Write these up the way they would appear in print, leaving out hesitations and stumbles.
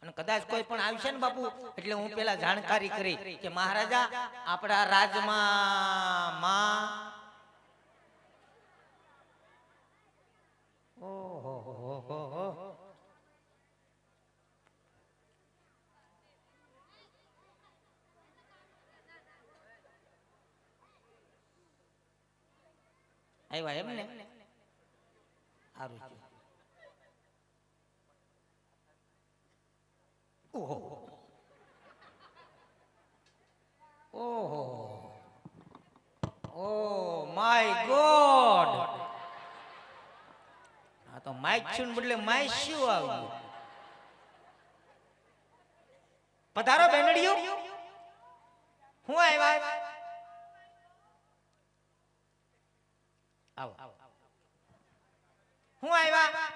અને કદાચ કોઈ પણ આવશે ને બાપુ એટલે હું પેલા જાણકારી કરી કે મહારાજા આપણા રાજમાં માં ઓહો આવ્યા એમ ને સારું છે. ઓહો ઓહો ઓ માય ગોડ આ તો માઇક છું બદલે માય શું આવ્યું. પધારો બેનડીઓ હું આવ્યા આવો હું આવ્યા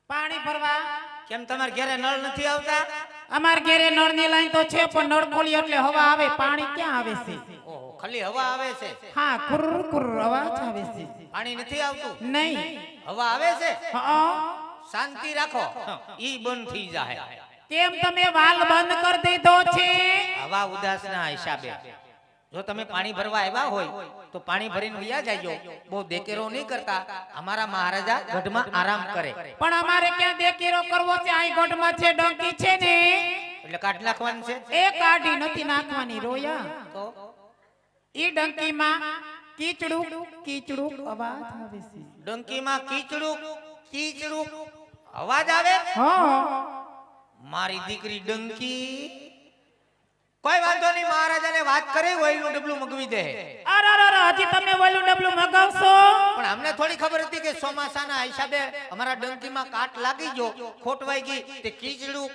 પાણી ભરવા. કેમ તમાર ઘરે નળ નથી આવતા? અમાર ઘરે નળ ની લાઈન તો છે પણ નળ ખોલી એટલે હવા આવે, પાણી ક્યાં આવે છે? ઓહો ખાલી હવા આવે છે? હા, કુરર કુરર અવાજ આવે છે. પાણી નથી આવતું? નહીં. હવા આવે છે? હા. શાંતિ રાખો, ઈ બંધ થઈ જાય. કેમ તમે વાલ બંધ કરી દીધો છે? હવા ઉદાસના હિસાબે. જો તમે પાણી ભરવા આવ્યા હોય તો પાણી ભરીને વયા જાજો, બહુ દેકેરો નહીં કરતા. અમારા મહારાજા ગઢમાં આરામ કરે. પણ અમારે ક્યાં દેકેરો કરવો છે? આ ગઢમાં છે ડંકી છે ને એટલે કાઢ નાખવાનું છે. એ કાઢી નથી નાખવાની રોયા. તો ઈ ડંકીમાં કીચડું કીચડું અવાજ આવે છે. ડંકીમાં કીચડું કીચડું અવાજ આવે? હા. મારી દીકરી ડંકી કોઈ વાંધો નહીં, મહારાજાને વાત કરે ઓઇલનું ડબલું મગવી દે. અરે હજી તમે ઓઇલનું ડબલું મગાવશો? પણ અમને થોડી ખબર હતી કે ચોમાસાના હિસાબે અમારા ડંકીમાં કાટ લાગી ગયો, ખોટવાઈ ગઈ તે કીચડું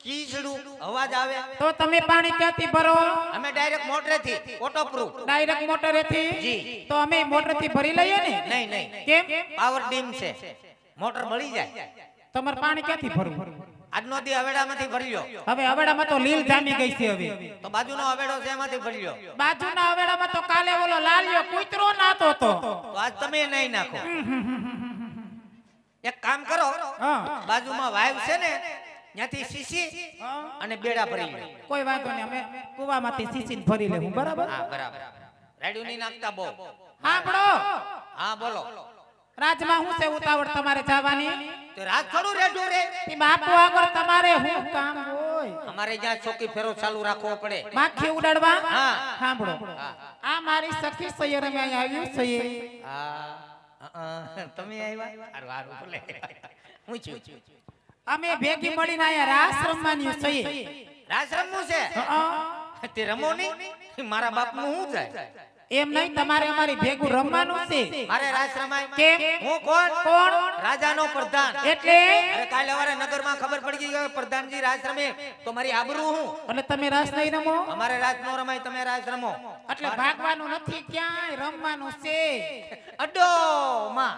કીચડું અવાજ આવે. તો તમે પાણી ક્યાંથી ભરો? અમે ડાયરેક્ટ મોટરેથી વોટરપ્રૂફ. ડાયરેક્ટ મોટરેથી? જી. તો અમે મોટરથી ભરી લઈએ ને? નહીં નહીં. કેમ? પાવર ડીમ છે, મોટર બળી જાય. તમારે પાણી ક્યાંથી ભરવું? આજનો દી હવેડામાંથી ભરી લો. હવે હવેડામાં તો લીલ જામી ગઈ છે. હવે તો બાજુનો હવેડો છે એમાંથી ભરી લો. બાજુના હવેડામાં તો કાલે ઓલો લાલિયો કૂતરો નાતો તો આજ તમે નહીં નાખો. એક કામ કરો, બાજુમાં વાયુ છે ને ત્યાંથી સીસી અને બેડા ભરી લો. કોઈ વાંધો નહીં, અમે કુવામાંથી સીસીને ભરી લેવું. બરાબર? હા બરાબર. રેડિયો નહીં નાખતા બહુ. સાંભળો. હા બોલો. રાજમાં હું છે ઉતાવળ તમારે જવાની? તો રાત થોડું રેડું રે. એ બાપુ આગળ તમારે હું કામ હોય? અમારે જ્યાં ચોકી ફેરો ચાલુ રાખવો પડે. માખી ઉડાડવા? હા. સાંભળો, આ મારી સખી સૈયર અમે અહીં આવ્યું છે. હા તમે આવ્યા? હારું હારું ભલે. હું છું. અમે ભેગી મળીને અહીંયા રાસ રમવાની છે. રાસ રમવું છે? તે રમો નહીં, મારા બાપનું શું જાય? એમ નહીં, તમારે અમારી ભેગું રમવાનું છે. મારે રાસ રમાય? કેમ? હું કોણ? કોણ? રાજાનો પ્રધાન. એટલે અરે કાલે સવારે નગરમાં ખબર પડી ગઈ કે પ્રધાનજી રાસ રમે તો મારી આબરૂ હું? એટલે તમે રાસ નહીં રમો? અમારે રાસ નો રમાય, તમે રાસ રમો. એટલે ભાગવાનું નથી, ક્યાંય રમવાનું છે. અડો માં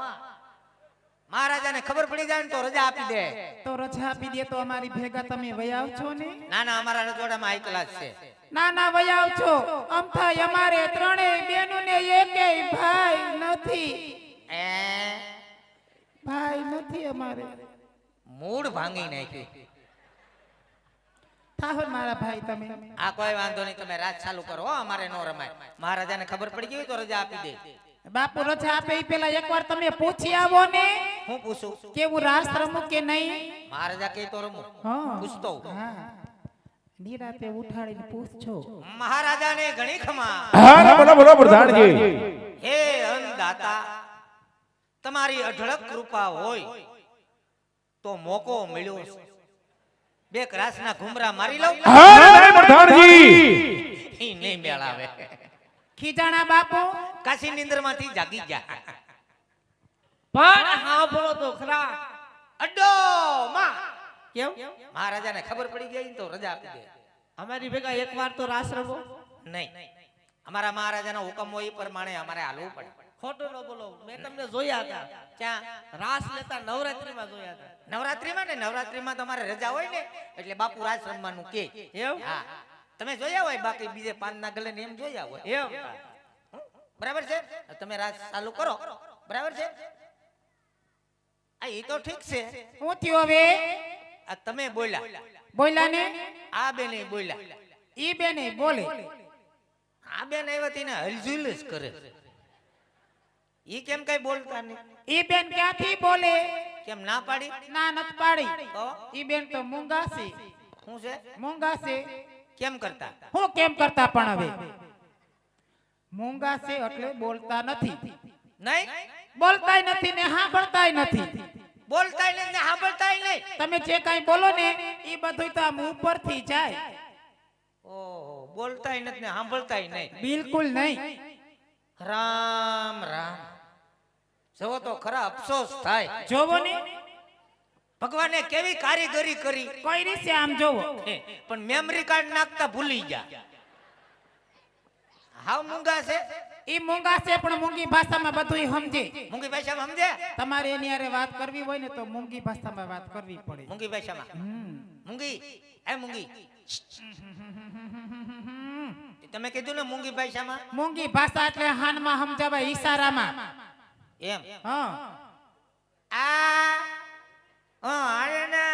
મહારાજાને ખબર પડી જાય ને તો રજા આપી દે. તો રજા આપી દે તો અમારી ભેગા તમે વયા આવશો ને? ના ના, અમારા રજવાડામાં હાઈ ક્લાસ છે. ના ના, વયા આવશો. આમ થાય અમારે ત્રણેય બેનો ને એકેય ભાઈ નથી. ભાઈ નથી અમારે. મૂળ ભાંગી નાખ્યું. થાહો મારા ભાઈ તમે. આ કોઈ વાંધો નહીં, તમે રાત ચાલુ કરો હો, અમારે નો રમાય. મહારાજાને ખબર પડી ગઈ તો રજા આપી દે. બાપુ રજા આપે એ પેલા એકવાર તમે પૂછી આવો ને. હું પૂછું? કેવું રાસ રમું કે નહીં? મહારાજા કે તો રમું. હા, પૂછતો હા. નિરાતે ઉઠાડીને પૂછજો. મહારાજાને ઘણી ખમા. હા બોલો બોલો પ્રધાનજી. હે અન્નદાતા, તમારી અઢળક કૃપા હોય તો મોકો મળ્યો છે. બે રાસના ઘુમરા મારી લઉં? હા નહીં પ્રધાનજી. ઈ નહીં મેળ આવે. ખીજાણા બાપુ કાશી નિંદ્રમાંથી જાગી ગયા. પણ હા બોલો તો ખરા. અડો માં કેમ? મહારાજાને ખબર પડી ગઈ તો રજા આપી દે. અમારી ભેગા એકવાર તો રાસ રમો. નહીં, અમારા મહારાજાનો હુકમ હોય એ પ્રમાણે અમારે હાલવું પડે. ખોટું ન બોલો, મેં તમને જોયા હતા. ક્યાં? રાસ લેતા નવરાત્રીમાં જોયા હતા. નવરાત્રીમાં ને નવરાત્રીમાં તમારે રજા હોય ને એટલે બાપુ રાસ રમવાનું કે. એમ? હા, તમે જોયા હોય, બાકી બીજે પાનના ગલે ને એમ જોયા હોય. એમ? બરાબર છે? તમે રાસ ચાલુ કરો. બરાબર છે? આ એ તો ઠીક છે. હું થયો હવે? આ તમે બોલ્યા બોલ્યા ને આ બેન બોલ્યા, ઈ બેને બોલે. આ બેન આવ્યા તેને હલઝુલ જ કરે. ઈ કેમ કઈ બોલતા નહીં? ઈ બેન ક્યાંથી બોલે? કેમ ના પાડી? ના નથી પાડી. તો ઈ બેન તો મૂંગા છે. શું છે? મૂંગા છે. કેમ કરતા? હું કેમ કરતા પણ હવે મૂંગા છે એટલે બોલતા નથી. નહીં બોલતાય નથી ને સાંભળતાય નથી. બોલતાય નહીં ને સાંભળતાય નહીં. તમે જે કાઈ બોલો ને ઈ બધું તો આમ ઉપરથી જાય. ઓહો, બોલતાય નથી ને સાંભળતાય નહીં. બિલકુલ નહીં. રામ રામ. જો તો ખરા અફસોસ થાય. જોવો ને ભગવાને કેવી કારીગરી કરી. કઈ રીતે આમ જોવો. પણ મેમરી કાર્ડ નાખતા ભૂલી જા. હાવ મૂંગા છે. ઈ મૂંગા છે પણ મૂંગી ભાષામાં બધું સમજે. મૂંગી ભાષામાં સમજે? તમારે એની હારે વાત કરવી હોય ને તો મૂંગી ભાષામાં વાત કરવી પડે. મૂંગી ભાષામાં. મૂંગી એ મૂંગી. તમે કીધું ને મૂંગી ભાષામાં. મૂંગી ભાષા એટલે હાનમાં સમજાવાય ઈશારામાં. એમ. હા અરે ના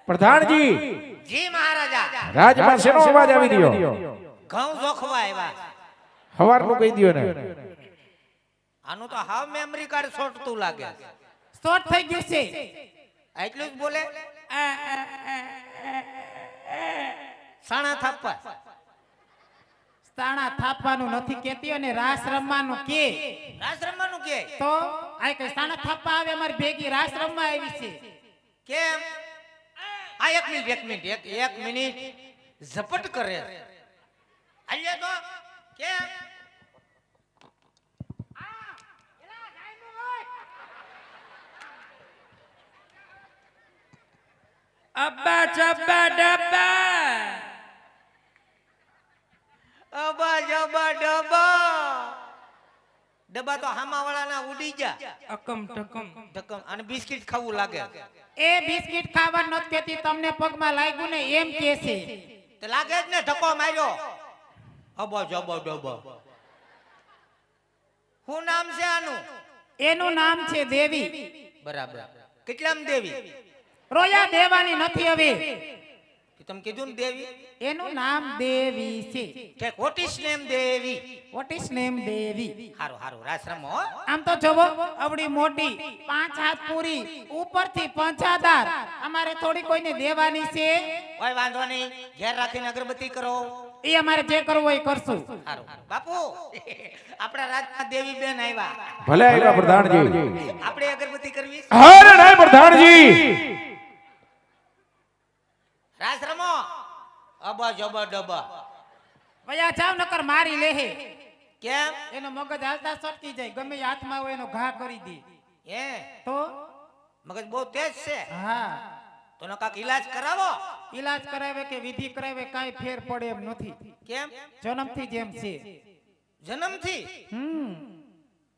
પ્રધાનજી જી મહારાજા. રાજમાં શેનો અવાજ આવી રહ્યો? ઘઉં જોખવા આવ્યા. હવારનું કહી દ્યો ને. આનું તો હાવ મેમરી કાર્ડ છોટતું લાગે. શોર્ટ થઈ ગયું છે. એટલું જ બોલે. સાણા થાપવા. તાણા થાપવાનું નથી કેતી અને રાસ રમવાનું કે. રાસ રમવાનું કે? તો આ કઈ સાણા થાપવા આવે અમારી ભેગી રાસ રમવા આવી છે. કેમ? આ એક મિનિટ ઝપટ કરે. આલ્યા તો કેમ? અબ્બા ચબ્બા ડબ્બા અબા જબા ડબા. ડબ્બા તો હામાવાળાના ઉડી જા. અકમ ટકમ ધક્કમ. અને બિસ્કિટ ખાવું લાગે. એ બિસ્કિટ ખાવા નથી કેતી તમને પગમાં લાગ્યું ને એમ કે છે. તે લાગે જ ને ધક્કો માર્યો. અબા જબા ડબા. શું નામ છે આનું? એનું નામ છે દેવી. બરાબર. કેટલામ દેવી? રોયા દેવાની નથી હવે. તમે કીધું ને દેવી. એનું નામ દેવી છે. ઠેક. What is name Devi? What is name Devi. હારું હારું રાસ રમો હો. આમ તો જોવો અવડી મોટી 5 હાથ પૂરી ઉપરથી પંચાદાર અમારે થોડી કોઈને દેવાની છે. કોઈ વાંધો નહીં. ઘેર રાખીને અગરબત્તી કરો. એ અમારે જે કરવું હોય કરશું. હારું. બાપુ આપણા રાજના દેવી બેન આવ્યા. ભલે આવ્યા પ્રધાનજી. આપણે અગરબત્તી કરવી. અરે નહીં પ્રધાનજી. રાસ રમો. અબા જબા ડબા. વયા જાવ નકર મારી લેહે. કેમ? એનો મગજ હાલતા સટકી જાય ગમે એ હાથમાં હોય એનો ઘા કરી દે. એ તો મગજ બહુ તેજ છે. હા તો નો કાક ઈલાજ કરાવો. ઈલાજ કરાવે કે વિધિ કરાવે કાઈ ફેર પડે એમ નથી. કેમ? જન્મથી જેમ છે. જન્મથી?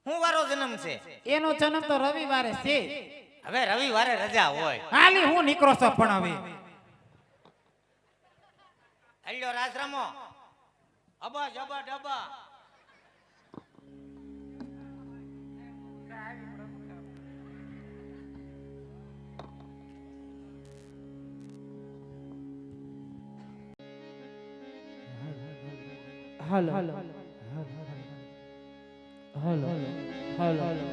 હું વારો જન્મ છે? એનો જન્મ તો રવિવારે છે. હવે રવિવારે રજા હોય. હાલી હું નીકળો છો પણ હવે હલ્યો રાસ રમો. અબા જબા ડબા. હાલો હાલો હાલો હાલો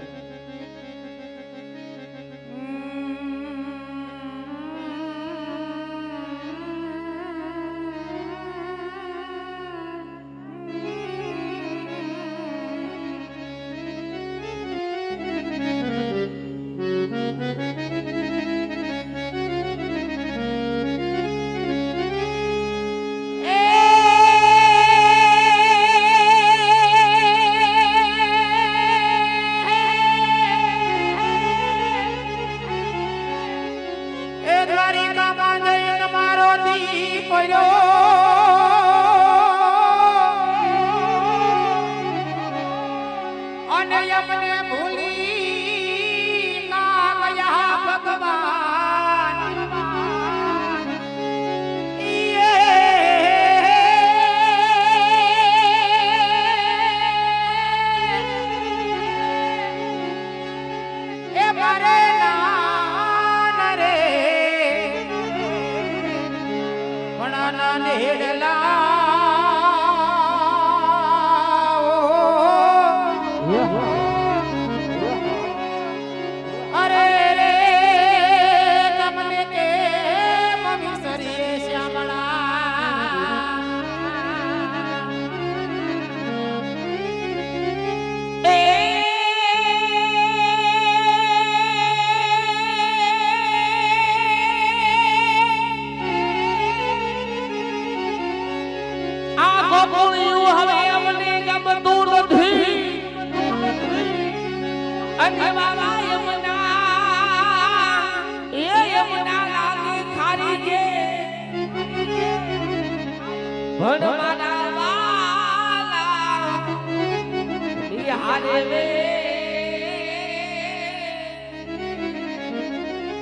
હારે વે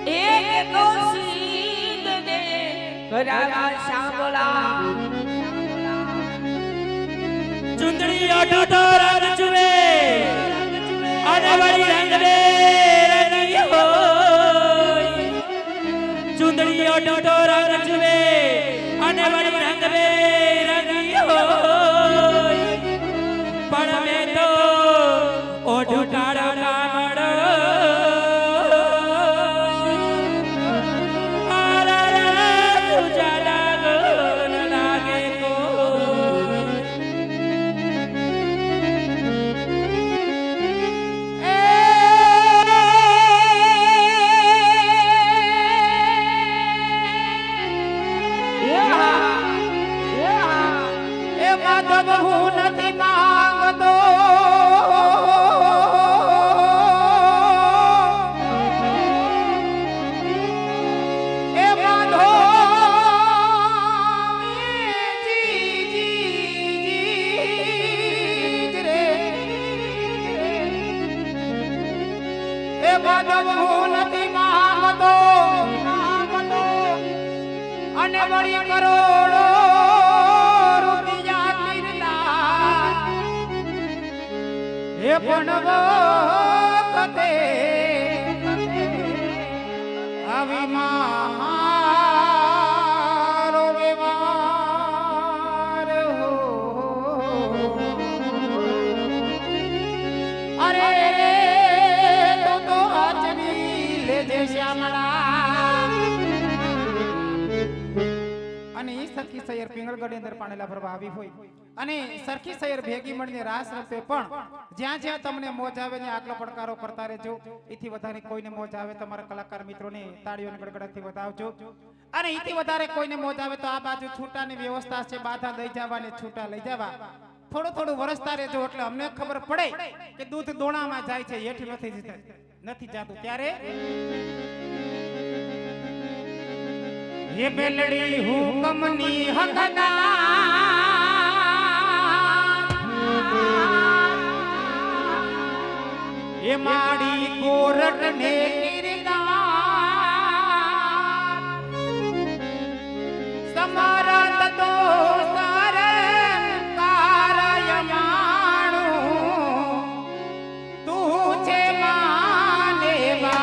એક દોષી ને કરારા સાંભળા ચુંદડી અઢો રંગ જુએ અને વળી રંગ બે રંગી હોય ચુંદડી અઢો રંગ જુએ અને વળી રંગ બે રંગી હોય પણ મેં તો ઓઢો ટાળો કામડો હું નથી માંગતો એ માધો રે એ માધવ હું નથી માંગતો અને વળી કરોડો એ પણ વખતે આવી મારો વ્યવહાર હો અરે તો હાજરી લેજે શ્યામળા અને એ સરખી સૈયર પિંગળગઢ અંદર પાણેલા ભરવા આવી હોય અને સરખી સૈયર ભેગી મળીને રાસ રમતે પણ જ્યાં જ્યાં તમને મોજ આવે ને આગલો પડકારો કરતા રહેજો એથી વધારે કોઈને મોજ આવે તમારા કલાકાર મિત્રોને તાળીઓની ગડગડાટથી વધાવજો અને એથી વધારે કોઈને મોજ આવે તો આ બાજુ છૂટાની વ્યવસ્થા છે બાધા લઈ જવા ને છૂટા લઈ જવા થોડું થોડું વરસતા રહેજો એટલે અમને ખબર પડે કે દૂધ દોણામાં જાય છે હેઠી નથી જાતું ત્યારે ये बेलड़ी हुकमनी हकदार ये माड़ी कोरट ने किरदार समारत तो सार कारयमाणु तू छे मानेवा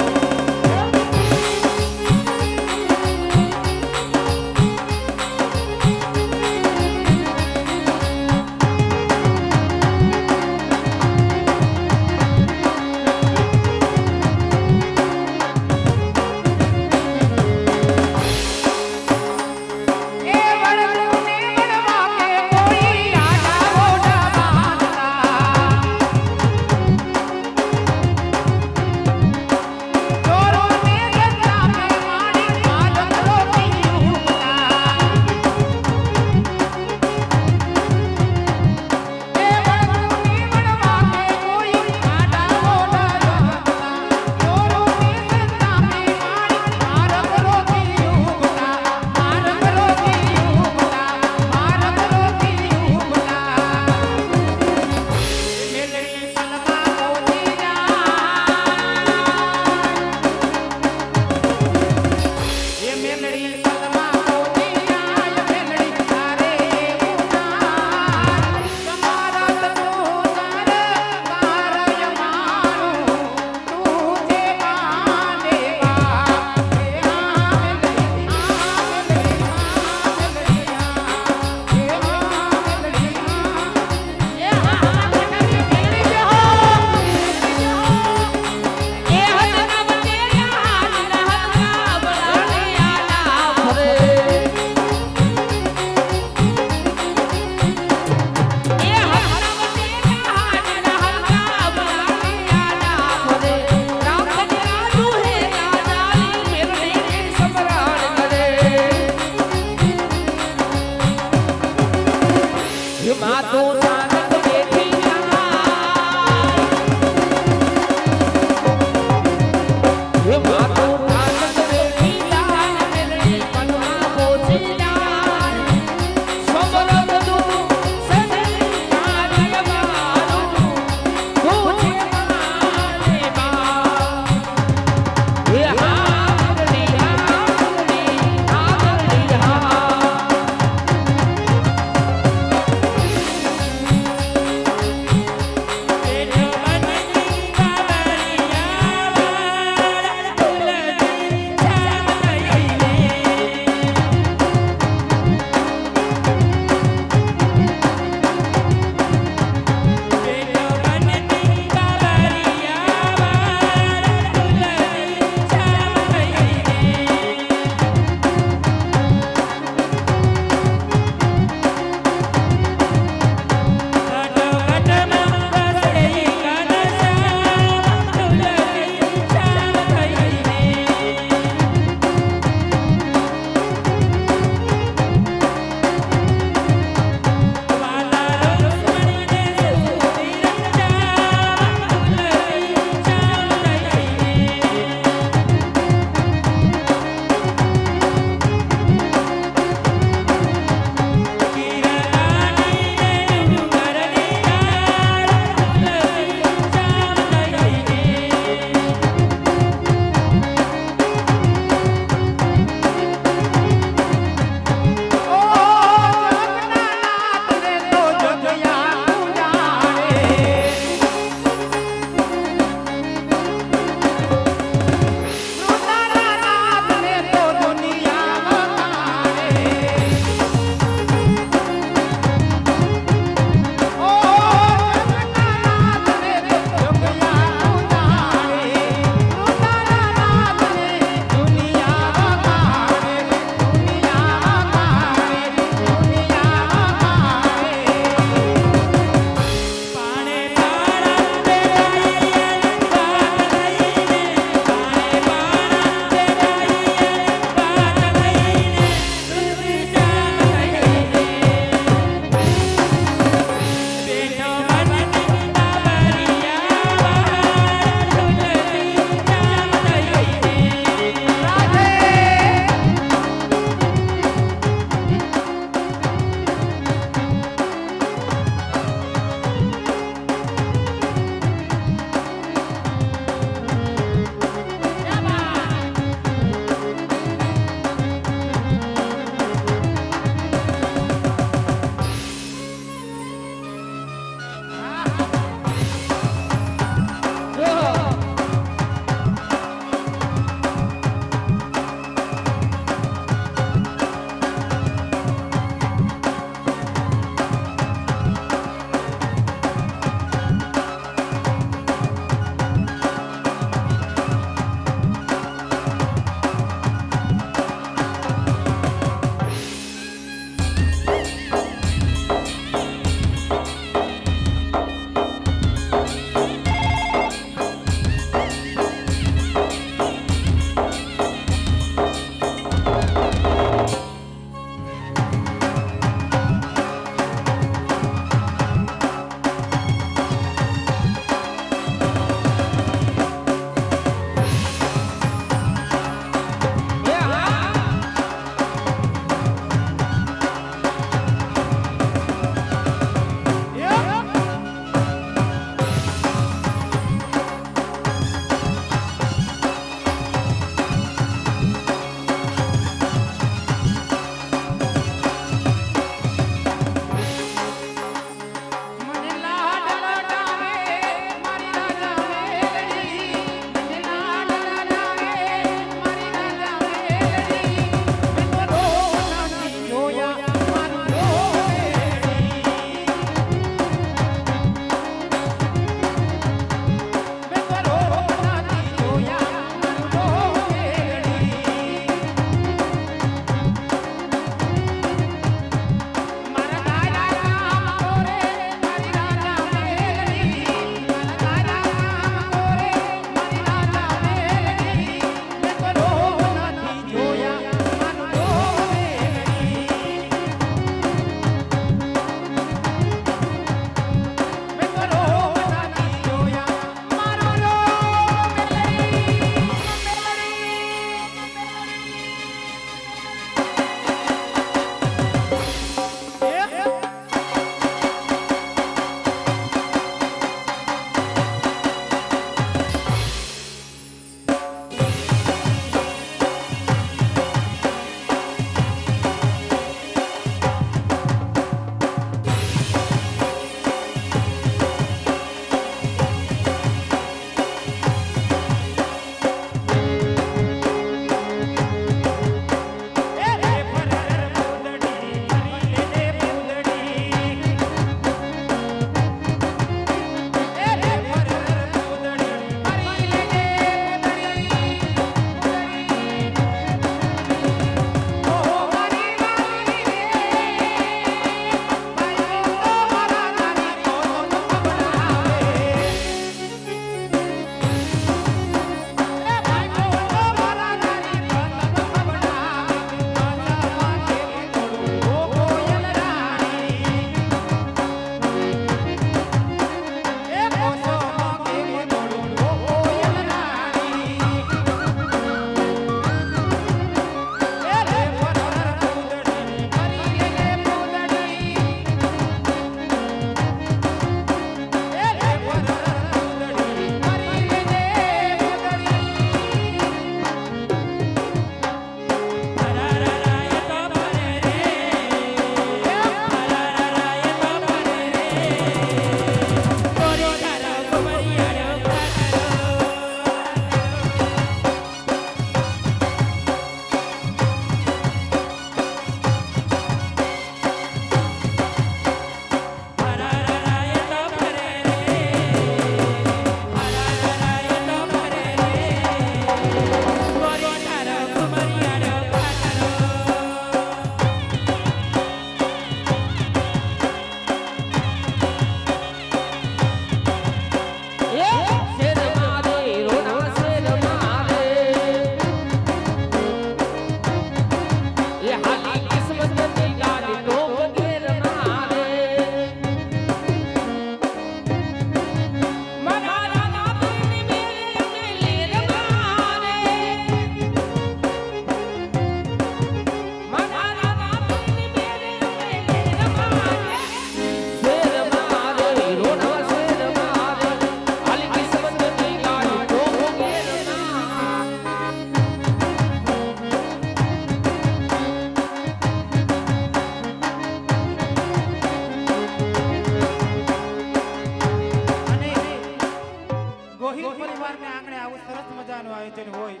આયોજન હોય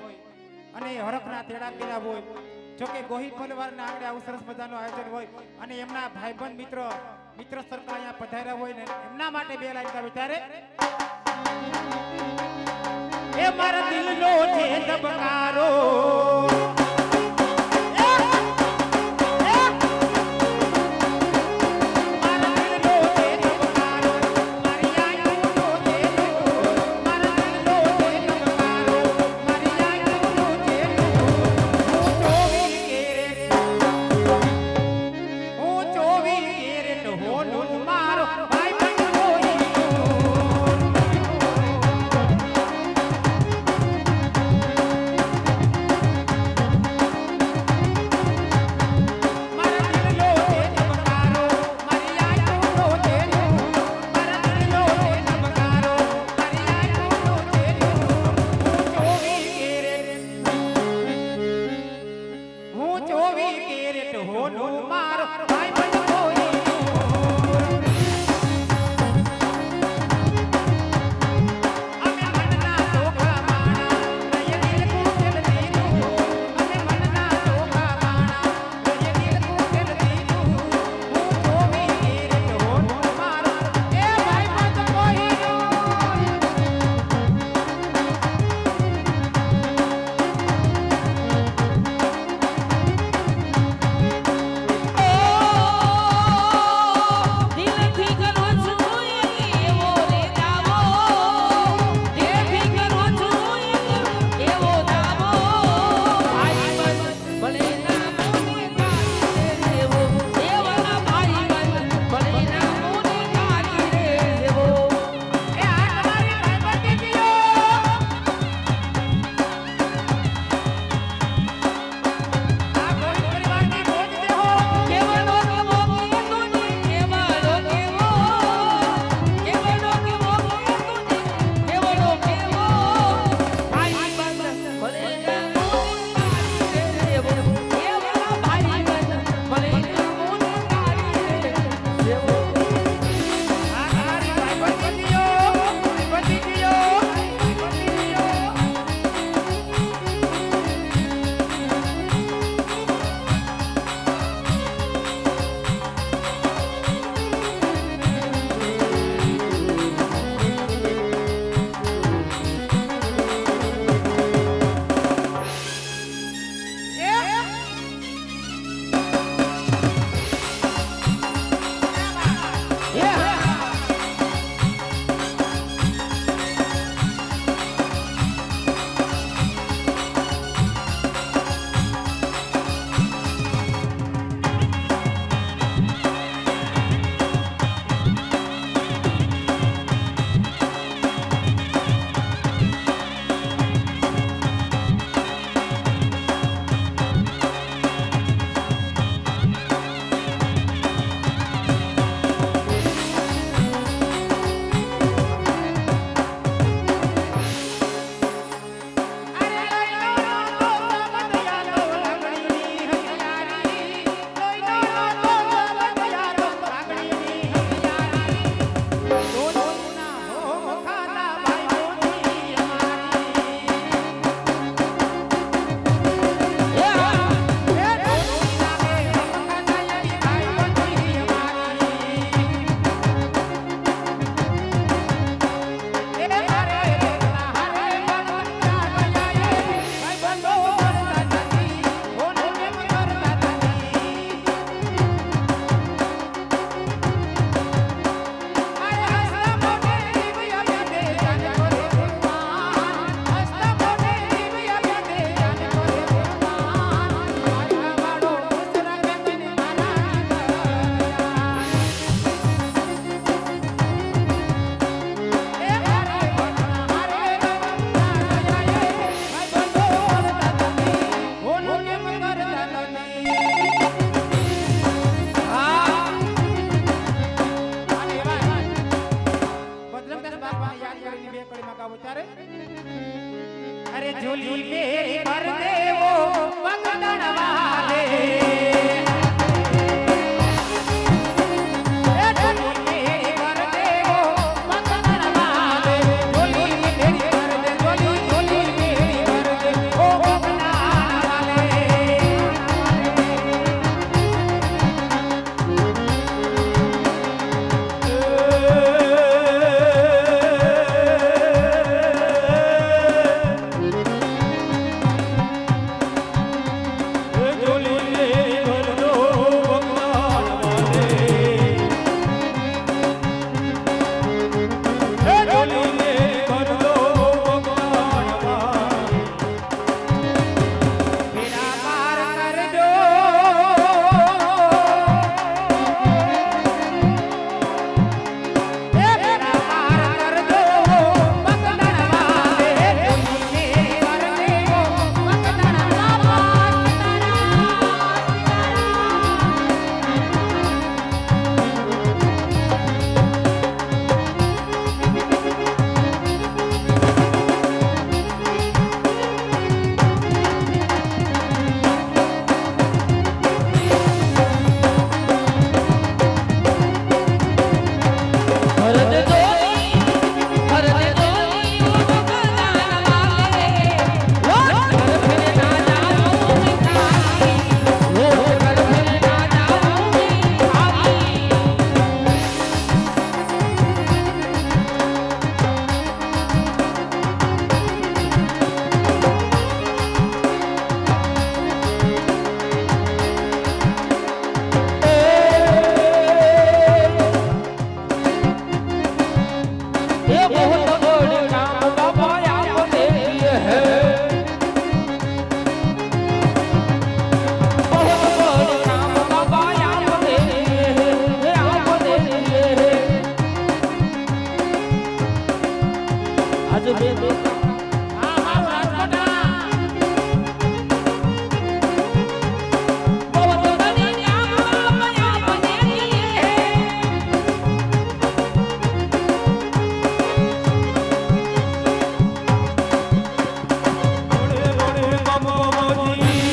અને હરખના તેડા કર્યા હોય. જો કે ગોહિલ પરિવારના આંગણે આવું સરસ મજાનું આયોજન હોય અને એમના ભાઈબંધ મિત્ર સર્કલ અહીંયા પધાર્યા હોય ને એમના માટે બે લાઈન ગાવી ત્યારે એ મારા દિલનો છે ધબકારો अरे झोली मेरी भर दे वो पगडण वाले झोली मेरी भर दे, झोली मेरी भर આજ બે આ મારું રાજકોટના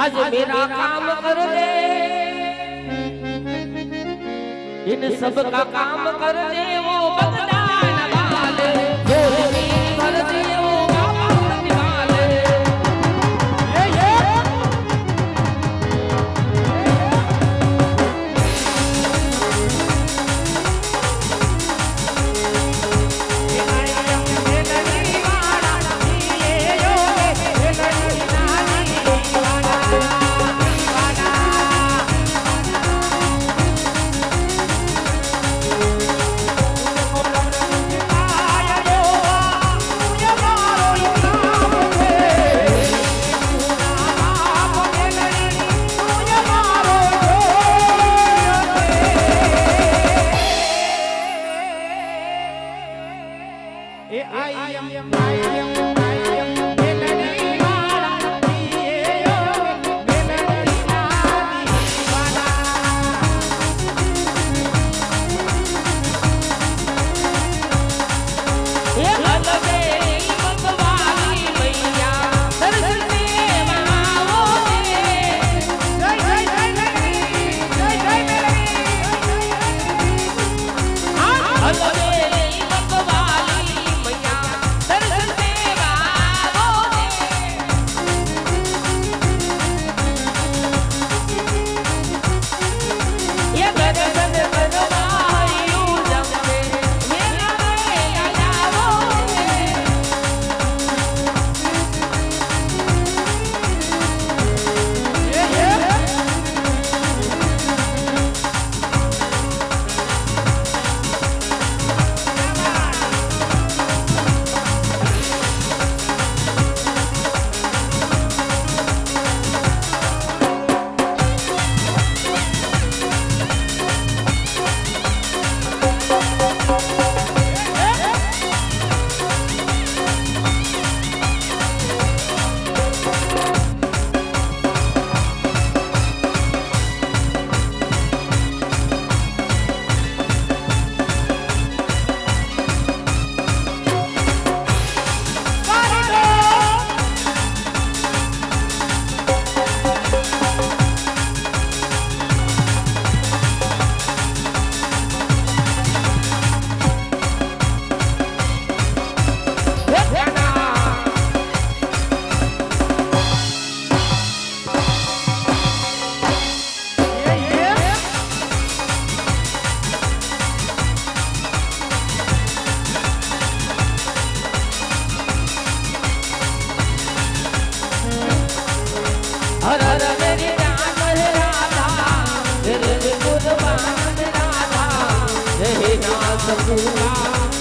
आज मेरा काम कर दे इन सब का काम कर दे वो बगदान वाले जो मेरी कर दे वो बाबा वाले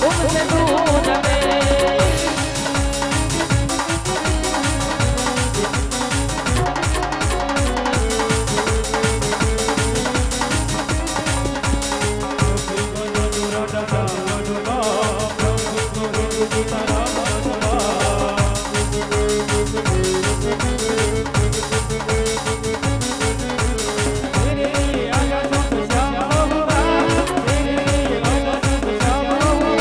तुमसे दूर में तेरे आया सब श्याम हुआ, तेरे आया सब श्याम हुआ।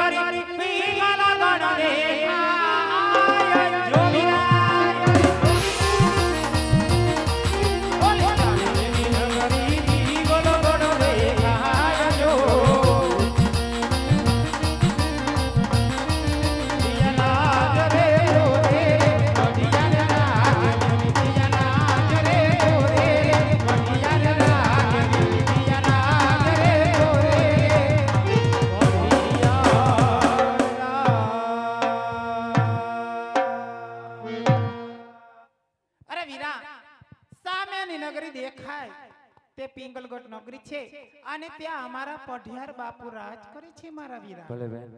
નગરી પિંગલગઢ દેખાય જો વીરા બોલે ચાંદની નગરી પિંગલગઢ દેખાય જો અરે વીરા સામેની નગરી દેખાય તે પિંગલગઢ નગરી છે અને ત્યાં અમારા પઢિયાર બાપુ રાજ કરે છે મારા વીરા ભલે બેન